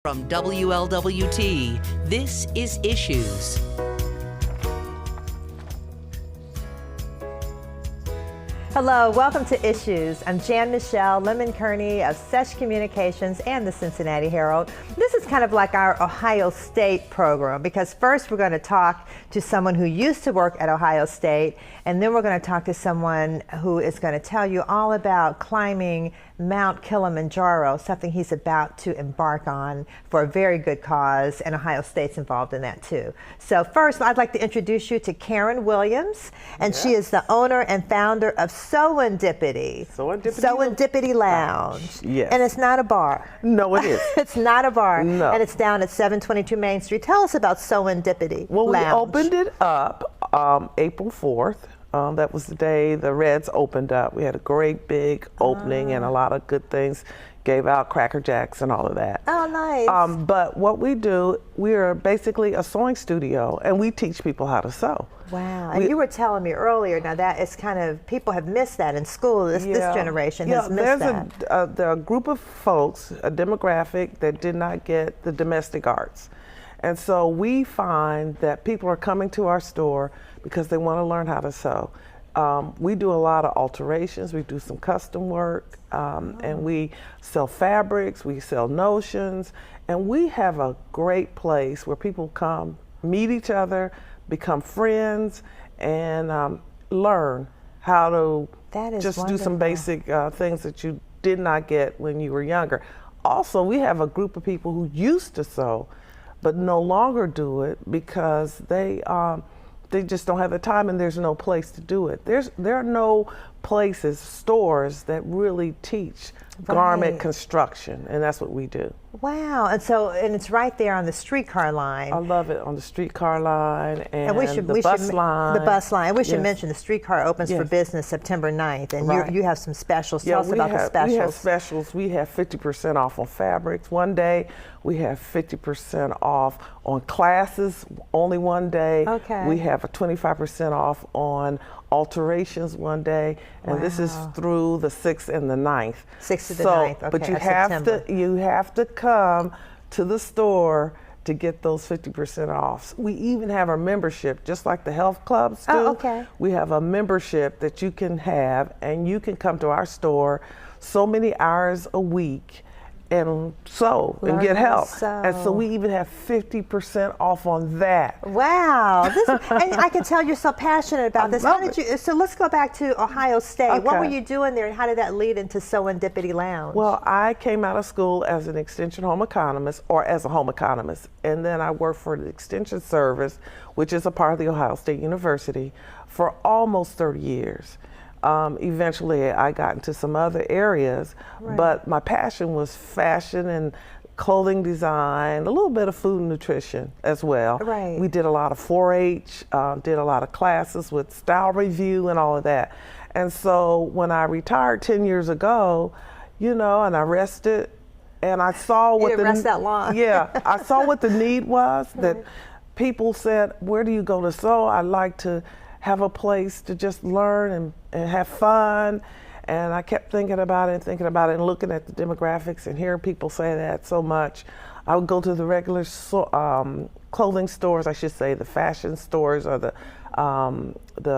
From WLWT, this is Issues. Hello, welcome to Issues. I'm Jan-Michele Lemon Kearney of SESH Communications and the Cincinnati Herald. This is kind of like our Ohio State program because first we're going to talk to someone who used to work at Ohio State, and then we're going to talk to someone who is going to tell you all about climbing Mount Kilimanjaro, something he's about to embark on for a very good cause, and Ohio State's involved in that too. So first, I'd like to introduce you to Karen Williams, and she is the owner and founder of Sewendipity. Sewendipity Lounge. Yes. And it's not a bar. No, it is. It's not a bar. No. And it's down at 722 Main Street. Tell us about Sewendipity Well, Lounge. we opened it up April 4th. That was the day the Reds opened up. We had a great big opening and a lot of good things. Gave out Cracker Jacks and all of that. Oh, nice. But what we do, we are basically a sewing studio, and we teach people how to sew. Wow. And you were telling me earlier, now that is kind of, people have missed that in school. This generation has missed that. There are a group of folks, a demographic that did not get the domestic arts. And so we find that people are coming to our store because they want to learn how to sew. We do a lot of alterations. We do some custom work, and we sell fabrics, we sell notions, and we have a great place where people come, meet each other, become friends, and learn how to just do some basic things that you did not get when you were younger. Also, we have a group of people who used to sew, but no longer do it because they just don't have the time, and there's no place to do it. There are no places, stores that really teach garment construction, and that's what we do. Wow. And it's right there on the streetcar line. I love it, on the streetcar line and the bus line. The bus line. And we should mention the streetcar opens for business September 9th, and you have some specials. Tell us about the specials. We have specials. We have 50% off on fabrics one day. We have 50% off on classes only one day. Okay. We have a 25% off on alterations one day, and this is through the 6th and the 9th. 6th to the 9th, okay, but you have to come to the store to get those 50% off. We even have a membership, just like the health clubs do. Oh, okay. We have a membership that you can have, and you can come to our store so many hours a week and sew and get help. And so we even have 50% off on that. Wow. And I can tell you're so passionate about this. How did you? So let's go back to Ohio State. Okay. What were you doing there, and how did that lead into Sewendipity Lounge? Well, I came out of school as an extension home economist, or as a home economist, and then I worked for the Extension Service, which is a part of the Ohio State University, for almost 30 years. Eventually I got into some other areas, but my passion was fashion and clothing design, a little bit of food and nutrition as well. Right. We did a lot of 4-H, did a lot of classes with style review and all of that. And so when I retired 10 years ago, and I rested, and I saw what you didn't rest that long. I saw what the need was, that people said, where do you go to sew? I like to have a place to just learn and have fun. And I kept thinking about it and looking at the demographics and hearing people say that so much. I would go to the regular clothing stores, I should say, the fashion stores, or the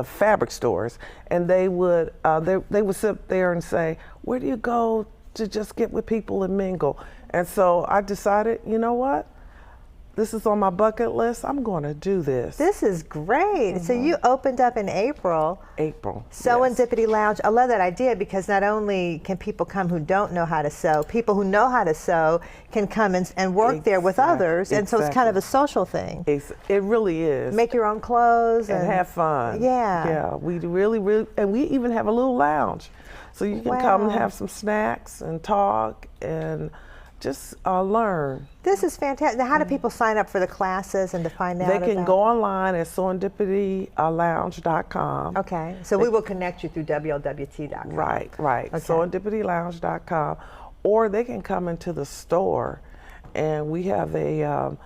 fabric stores, and they would sit there and say, where do you go to just get with people and mingle? And so I decided, you know what? This is on my bucket list. I'm going to do this. This is great. So you opened up in April. Sewendipity Lounge. I love that idea because not only can people come who don't know how to sew, people who know how to sew can come and work there with others. And so it's kind of a social thing. It really is. Make your own clothes. And have fun. Yeah. Yeah, we really, and we even have a little lounge. So you can come and have some snacks and talk and just learn. This is fantastic. Now, how do people sign up for the classes and to find out? They can go online at sewendipity.lounge.com. Okay, so we will connect you through WLWT.com. Right. Okay. Sewendipity.lounge.com, or they can come into the store, and we have a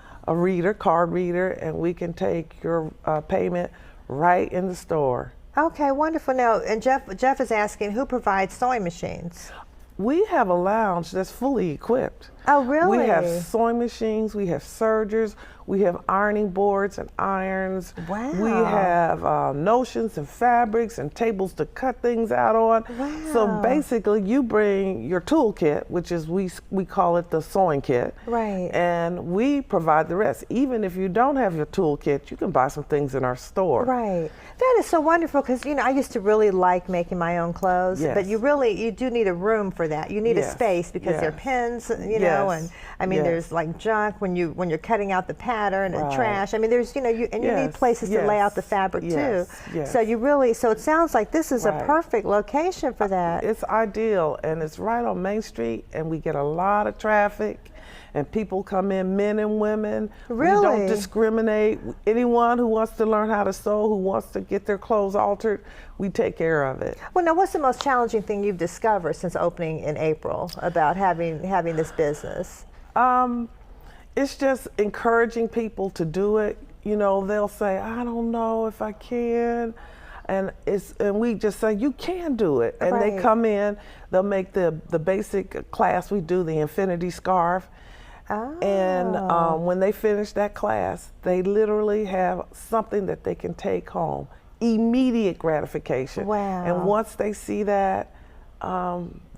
card reader, and we can take your payment right in the store. Okay, wonderful. Now, and Jeff is asking, who provides sewing machines? We have a lounge that's fully equipped. Oh, really? We have sewing machines, we have sergers, we have ironing boards and irons. Wow. We have notions and fabrics and tables to cut things out on. Wow. So basically you bring your toolkit, which is, we call it the sewing kit. Right. And we provide the rest. Even if you don't have your toolkit, you can buy some things in our store. Right. That is so wonderful, because I used to really like making my own clothes, Yes. but you do need a room for that. You need a Yes. space, because there are Yes. pins, Yes. and I mean Yes. there's like junk when you're cutting out the pattern and Right. trash. I mean there's you need Yes. places to lay out the Yes. fabric Yes. too. Yes. So so it sounds like this is a Right. perfect location for that. It's ideal, and it's right on Main Street, and we get a lot of traffic, and people come in, men and women. Really? We don't discriminate. Anyone who wants to learn how to sew, who wants to get their clothes altered, we take care of it. Well, now, what's the most challenging thing you've discovered since opening in April about having this business? It's just encouraging people to do it. They'll say, I don't know if I can. And we just say, you can do it. And Right. they come in, they'll make the basic class. We do the infinity scarf. Oh. And when they finish that class, they literally have something that they can take home. Immediate gratification. Wow. And once they see that,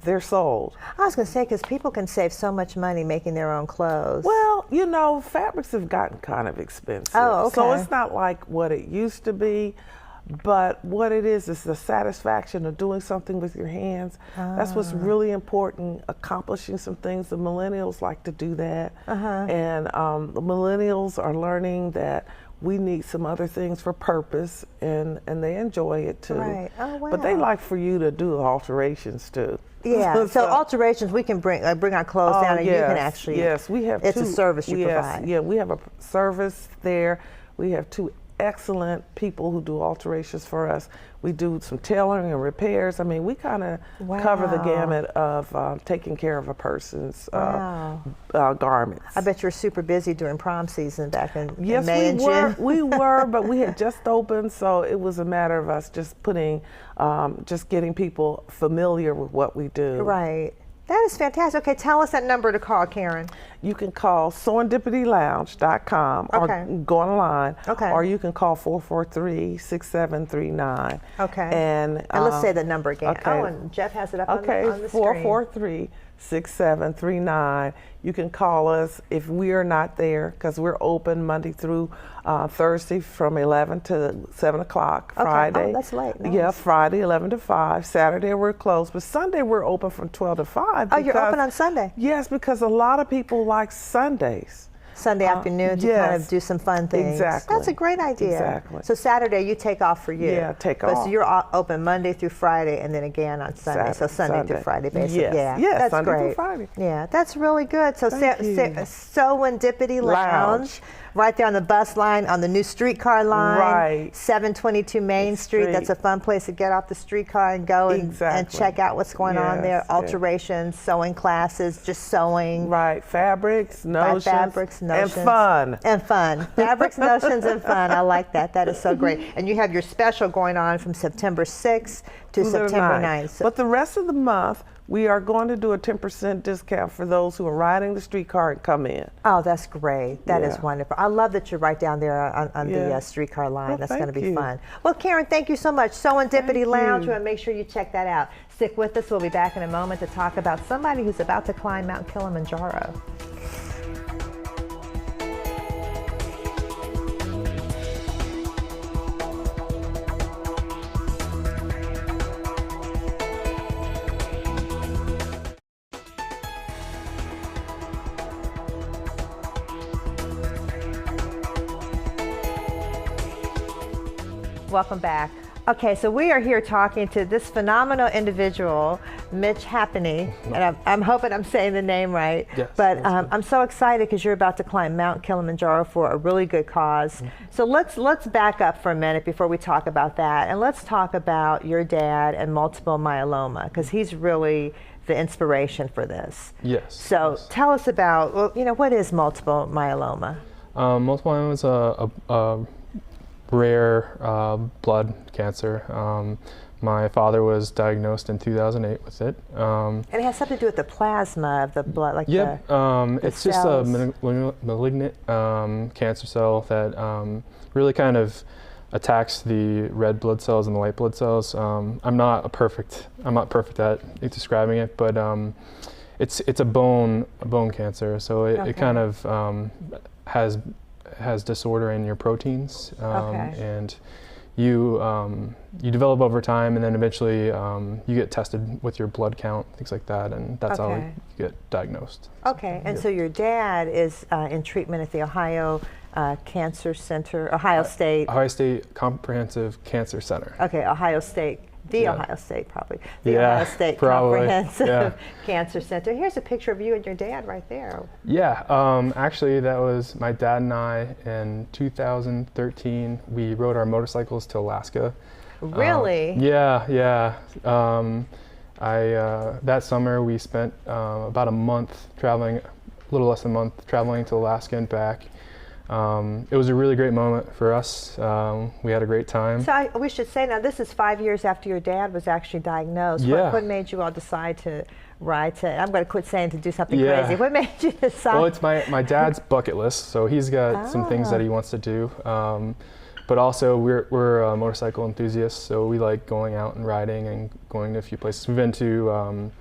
they're sold. I was going to say, because people can save so much money making their own clothes. Well, fabrics have gotten kind of expensive. Oh, okay. So it's not like what it used to be, but what it is the satisfaction of doing something with your hands. That's what's really important, accomplishing some things. The millennials like to do that. And the millennials are learning that we need some other things for purpose, and they enjoy it too. Right. Oh, wow. But they like for you to do alterations too. Yeah, so alterations, we can bring our clothes down, and you can actually. Yes, we have. It's a service you provide. Yeah, we have a service there. We have two excellent people who do alterations for us. We do some tailoring and repairs. I mean, we kind of cover the gamut of taking care of a person's garments. I bet you were super busy during prom season back in Yes, May and June. we were, but we had just opened, so it was a matter of us just just getting people familiar with what we do. Right. That is fantastic. Okay, tell us that number to call, Karen. You can call SewendipItyLounge.com or go online. Okay. Or you can call 443-6739. Okay. And let's say the number again. Okay. Oh, and Jeff has it up on the screen. 443-6739. You can call us if we are not there, because we're open Monday through Thursday from 11 to 7 o'clock. Okay. Friday. Oh, that's late. Nice. Yeah, Friday 11 to 5. Saturday we're closed, but Sunday we're open from 12 to 5. Oh, you're open on Sunday? Yes, because a lot of people like Sundays. Sunday afternoon to kind of do some fun things. Exactly. That's a great idea. Exactly. So Saturday you take off for you. Yeah, take off. So you're open Monday through Friday, and then again on Sunday. So Sunday through Friday, basically. Yes. Yeah, Yes, that's Sunday great. through Friday. Yeah, that's really good. So Sewendipity Lounge. right there on the bus line, on the new streetcar line. Right. 722 Main Street. That's a fun place to get off the streetcar and go and check out what's going on there. Alterations, sewing classes, just sewing. Right. Fabrics, notions, notions. and fun. And fun. Fabrics, notions, and fun. I like that. That is so great. And you have your special going on from September 6th to September 9th. So but the rest of the month, we are going to do a 10% discount for those who are riding the streetcar and come in. Oh, that's great. That is wonderful. I love that you're right down there on the streetcar line. Well, that's going to be you. fun. Well, Karen, thank you so much. Sewendipity Lounge. We want to make sure you check that out. Stick with us. We'll be back in a moment to talk about somebody who's about to climb Mount Kilimanjaro. Welcome back. Okay, so we are here talking to this phenomenal individual, Mitch Happeney, and I'm hoping I'm saying the name right. Yes, but I'm so excited because you're about to climb Mount Kilimanjaro for a really good cause. So let's back up for a minute before we talk about that, and let's talk about your dad and multiple myeloma, because he's really the inspiration for this. Yes. So tell us about, what is multiple myeloma? Multiple myeloma is a rare blood cancer. My father was diagnosed in 2008 with it. And it has something to do with the plasma of the blood, like Yep, it's just a malignant cancer cell that really kind of attacks the red blood cells and the white blood cells. I'm not perfect at describing it, but it's a bone cancer, so it kind of has disorder in your proteins, and you develop over time, and then eventually you get tested with your blood count, things like that, and that's how you get diagnosed. Okay, and so your dad is in treatment at the Ohio Ohio State Comprehensive Cancer Center. Okay, Ohio State. Ohio State, probably. The Yeah, Ohio State probably. Comprehensive Cancer Center. Here's a picture of you and your dad right there. Yeah, actually that was my dad and I in 2013. We rode our motorcycles to Alaska. Really? Yeah. That summer we spent about a month traveling, a little less than a month, traveling to Alaska and back. It was a really great moment for us. We had a great time. So we should say now, this is 5 years after your dad was actually diagnosed. Yeah. What made you all decide to ride to, I'm going to quit saying to do something crazy. What made you decide? Well, it's my dad's bucket list, so he's got some things that he wants to do. But also we're motorcycle enthusiasts, so we like going out and riding and going to a few places. We've been to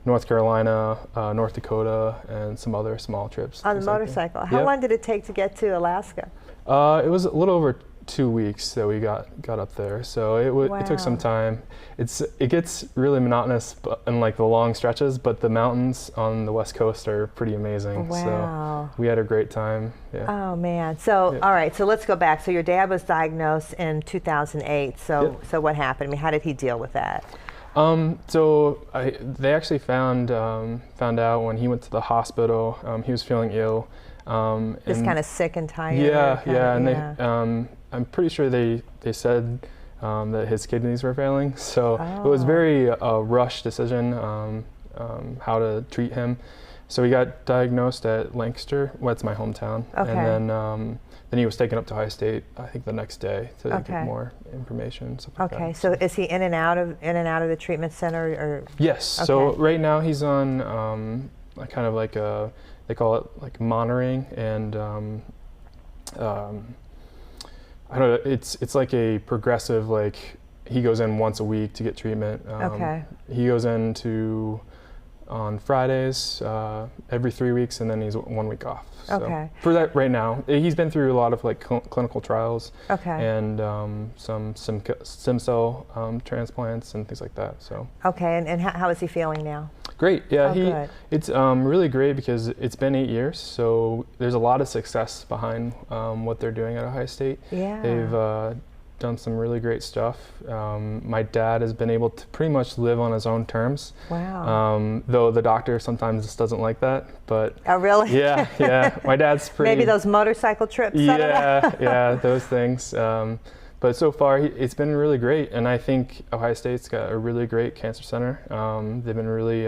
North Carolina, North Dakota, and some other small trips. On the motorcycle. How long did it take to get to Alaska? It was a little over 2 weeks that we got up there, so it took some time. It gets really monotonous in like the long stretches, but the mountains on the West Coast are pretty amazing. Wow. So we had a great time. Yeah. Oh man. So all right. So let's go back. So your dad was diagnosed in 2008. So what happened? I mean, how did he deal with that? They actually found out when he went to the hospital. He was feeling ill. Just kind of sick and tired. Yeah. I'm pretty sure they said that his kidneys were failing. So it was very rushed decision how to treat him. So he got diagnosed at Lancaster. Well, that's my hometown. Okay. And then he was taken up to Ohio State, I think the next day, to get more information. Like that. So is he in and out of the treatment center, or? Yes. Okay. So right now he's on kind of like they call it like monitoring, and I don't know. It's like a progressive, like he goes in once a week to get treatment. He goes in on Fridays every 3 weeks, and then he's 1 week off. So for that right now, he's been through a lot of like clinical trials and some stem cell transplants and things like that. So and how is he feeling now? Great. Yeah, it's really great because it's been 8 years, so there's a lot of success behind what they're doing at Ohio State. Yeah. They've done some really great stuff. My dad has been able to pretty much live on his own terms. Wow. Though the doctor sometimes just doesn't like that, but. Oh, really? Yeah. My dad's pretty. Maybe those motorcycle trips. Yeah, those things. But so far, it's been really great, and I think Ohio State's got a really great cancer center. They've been really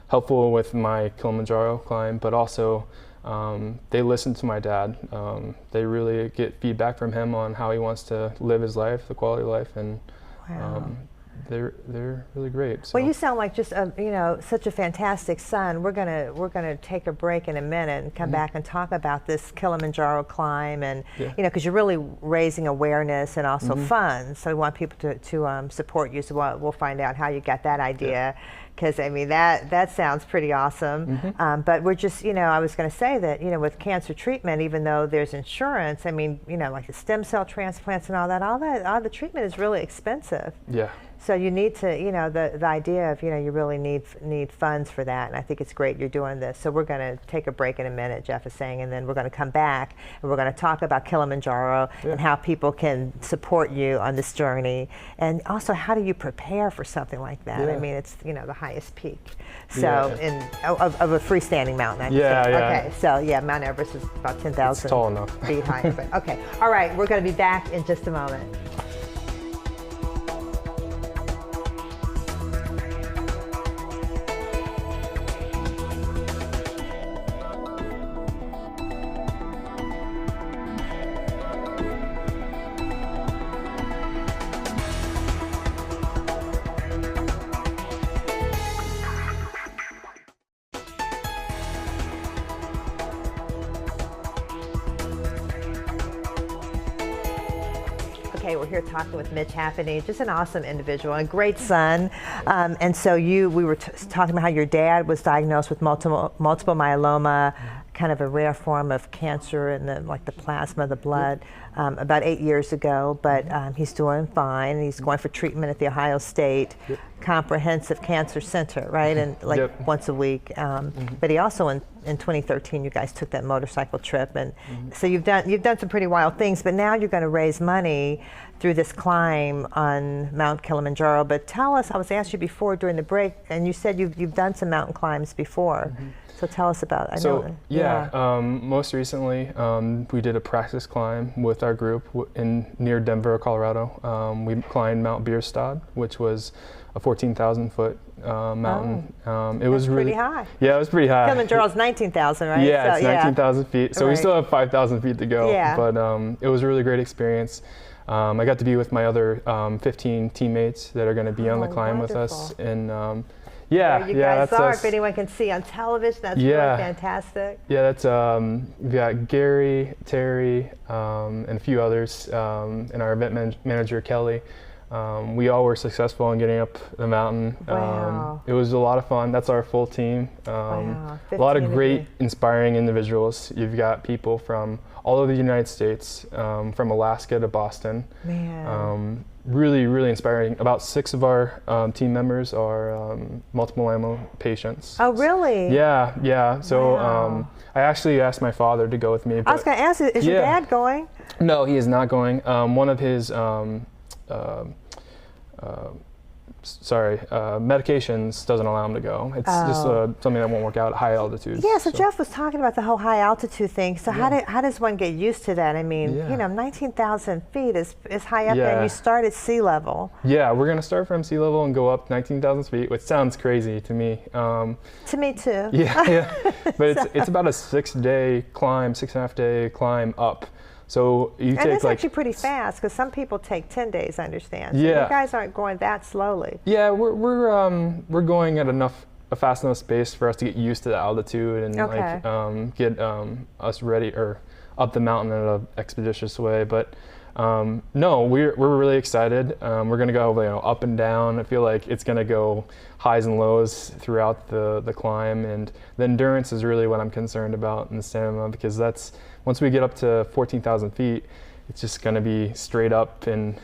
helpful with my Kilimanjaro climb, but also they listen to my dad. They really get feedback from him on how he wants to live his life, the quality of life, and they're really great. So. Well, you sound like just such a fantastic son. We're gonna take a break in a minute and come back and talk about this Kilimanjaro climb, and because you're really raising awareness and also funds. So we want people to support you. So we'll find out how you got that idea. Because I mean that sounds pretty awesome, but we're just I was going to say that with cancer treatment, even though there's insurance, I mean like the stem cell transplants and all the treatment is really expensive. Yeah. So you need to the idea of you really need funds for that, and I think it's great you're doing this. So we're going to take a break in a minute, Jeff is saying, and then we're going to come back and we're going to talk about Kilimanjaro and how people can support you on this journey, and also how do you prepare for something like that? I mean it's the highest peak, so of a freestanding mountain. Okay, so Mount Everest is about 10,000 tall enough feet high. Okay, all right, we're going to be back in just a moment. Okay, we're here talking with Mitch Happeney, just an awesome individual and a great son. And so we were talking about how your dad was diagnosed with multiple myeloma, kind of a rare form of cancer in the plasma, the blood, about 8 years ago. But he's doing fine. He's going for treatment at the Ohio State Comprehensive Cancer Center, right? And once a week. But he also in 2013, you guys took that motorcycle trip, and so you've done some pretty wild things. But now you're going to raise money through this climb on Mount Kilimanjaro. But tell us, I was asked you before during the break, and you said you've done some mountain climbs before. So tell us about it. Most recently we did a practice climb with our group near Denver, Colorado. We climbed Mount Bierstadt, which was a 14,000-foot mountain. It was really pretty high. Yeah, it was pretty high. Kilimanjaro's 19,000, right? Yeah, it's 19,000 feet. So we still have 5,000 feet to go. Yeah. But it was a really great experience. I got to be with my other 15 teammates that are going to be on the climb with us. And there you guys are. If anyone can see on television, that's really fantastic. Yeah, that's we got Gary, Terry, and a few others, and our event manager Kelly. We all were successful in getting up the mountain. Wow. It was a lot of fun. That's our full team. Wow. A lot of great, inspiring individuals. You've got people from all over the United States, from Alaska to Boston. Man. Really, really inspiring. About 6 of our team members are multiple myeloma patients. Oh, really? Yeah. So I actually asked my father to go with me. I was going to ask, is your dad going? No, he is not going. One of his medications doesn't allow him to go. It's just something that won't work out at high altitudes. Yeah, so Jeff was talking about the whole high altitude thing. So how does one get used to that? I mean, 19,000 feet is high up there, and you start at sea level. Yeah, we're going to start from sea level and go up 19,000 feet, which sounds crazy to me. To me too. Yeah. But it's about a 6-day climb, 6.5 day climb up. So you take that's actually pretty fast, because some people take 10 days, I understand. So you guys aren't going that slowly. Yeah, we're going at a fast enough pace for us to get used to the altitude and get us ready or up the mountain in an expeditious way. But no, we're really excited. We're gonna go up and down. I feel like it's gonna go highs and lows throughout the climb, and the endurance is really what I'm concerned about, and the stamina, because once we get up to 14,000 feet, it's just going to be straight up, and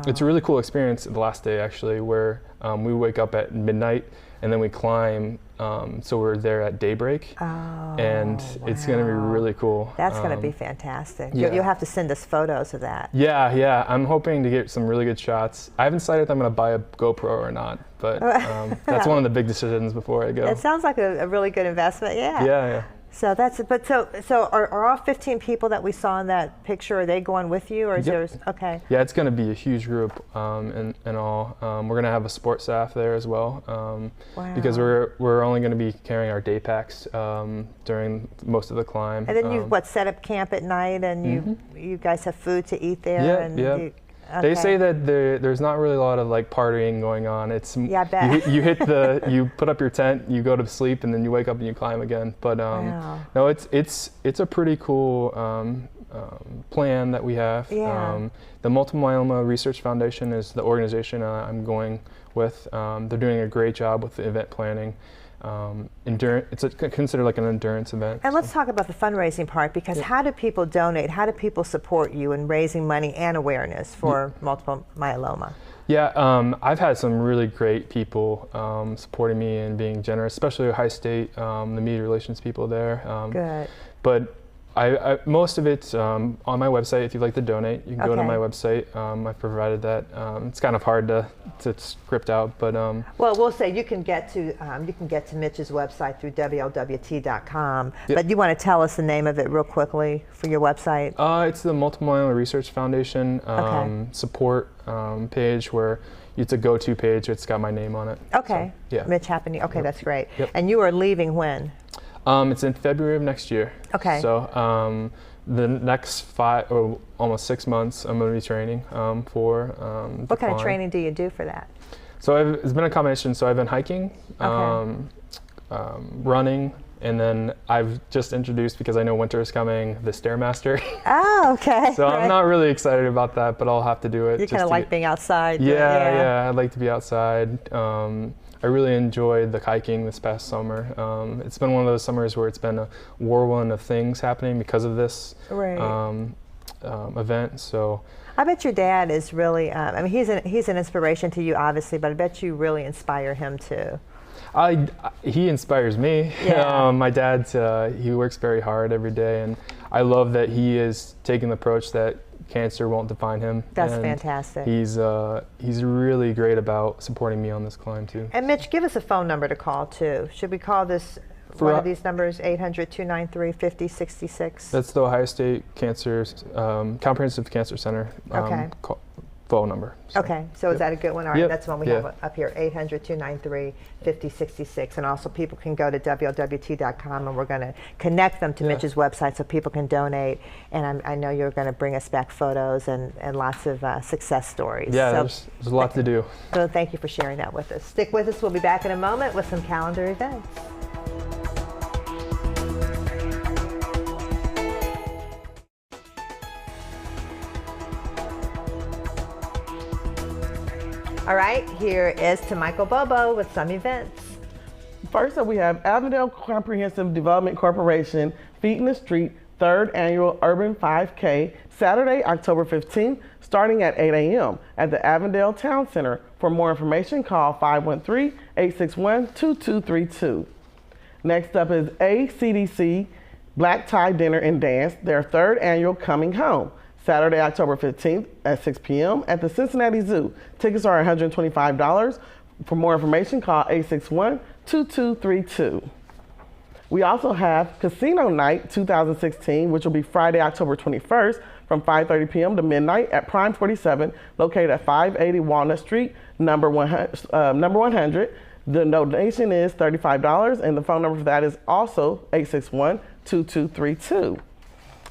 it's a really cool experience the last day actually, where we wake up at midnight and then we climb, so we're there at daybreak, and it's going to be really cool. That's going to be fantastic. You'll have to send us photos of that. Yeah, I'm hoping to get some really good shots. I haven't decided if I'm going to buy a GoPro or not, but that's one of the big decisions before I go. It sounds like a really good investment. Yeah. So so are all 15 people that we saw in that picture, are they going with you, or is yours? Okay. Yeah, it's going to be a huge group, and all. We're going to have a support staff there as well, because we're only going to be carrying our day packs during most of the climb. And then you set up camp at night, and you guys have food to eat there. They say that there's not really a lot of partying going on. It's I bet. you put up your tent, you go to sleep, and then you wake up and you climb again. But no, it's a pretty cool plan that we have. The Multiple Myeloma Research Foundation is the organization I'm going with. They're doing a great job with the event planning. It's considered like an endurance event. And let's talk about the fundraising part, because how do people donate? How do people support you in raising money and awareness for multiple myeloma? Yeah, I've had some really great people supporting me and being generous, especially Ohio State, the media relations people there. Good. But I most of it's on my website. If you'd like to donate, you can go to my website. I've provided that. It's kind of hard to script out, but well, we'll say you can get to Mitch's website through WLWT.com. But you want to tell us the name of it real quickly for your website? It's the Multiple Myeloma Research Foundation support page, where it's a go-to page. It's got my name on it. Okay. So, yeah. Mitch Happeney. Okay, that's great. Yep. And you are leaving when? It's in February of next year. Okay. So the next 5 or almost 6 months, I'm going to be training for What kind of training do you do for that? So it's been a combination. So I've been hiking, running, And then I've just introduced, because I know winter is coming, the Stairmaster. Oh, okay. So right. I'm not really excited about that, but I'll have to do it. You kind of like being outside. Yeah, I'd like to be outside. I really enjoyed the hiking this past summer. It's been one of those summers where it's been a whirlwind of things happening because of this event. So I bet your dad is really, I mean, he's an inspiration to you, obviously, but I bet you really inspire him too. He inspires me. Yeah. My dad, he works very hard every day, and I love that he is taking the approach that cancer won't define him. That's and fantastic. He's really great about supporting me on this climb too. And Mitch, give us a phone number to call too. Should we call this one of these numbers, 800-293-5066? That's the Ohio State Cancer Comprehensive Cancer Center phone number. So. Okay, so is that a good one? All right, that's the one we have up here, 800-293-5066. And also people can go to WLWT.com, and we're going to connect them to Mitch's website so people can donate. And I know you're going to bring us back photos and lots of success stories. Yeah, so there's a lot to do. So thank you for sharing that with us. Stick with us. We'll be back in a moment with some calendar events. All right, here is to Michael Bobo with some events. First up, we have Avondale Comprehensive Development Corporation, Feet in the Street, 3rd Annual Urban 5K, Saturday, October 15th, starting at 8 a.m. at the Avondale Town Center. For more information, call 513-861-2232. Next up is ACDC Black Tie Dinner and Dance, their 3rd Annual Coming Home. Saturday, October 15th at 6 p.m. at the Cincinnati Zoo. Tickets are $125. For more information, call 861-2232. We also have Casino Night 2016, which will be Friday, October 21st from 5:30 p.m. to midnight at Prime 47, located at 580 Walnut Street, number 100. The donation is $35, and the phone number for that is also 861-2232.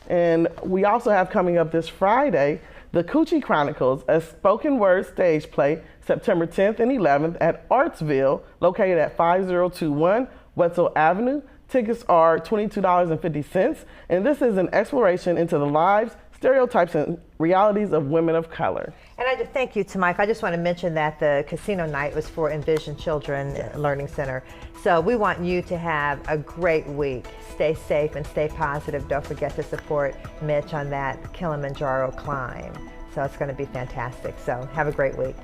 And we also have coming up this Friday, the Coochie Chronicles, a spoken word stage play, September 10th and 11th at Artsville, located at 5021 Wetzel Avenue. Tickets are $22.50, and this is an exploration into the lives, stereotypes, and realities of women of color. And I just thank you to Mike. I just want to mention that the casino night was for Envision Children Learning Center. So we want you to have a great week. Stay safe and stay positive. Don't forget to support Mitch on that Kilimanjaro climb. So it's going to be fantastic. So have a great week.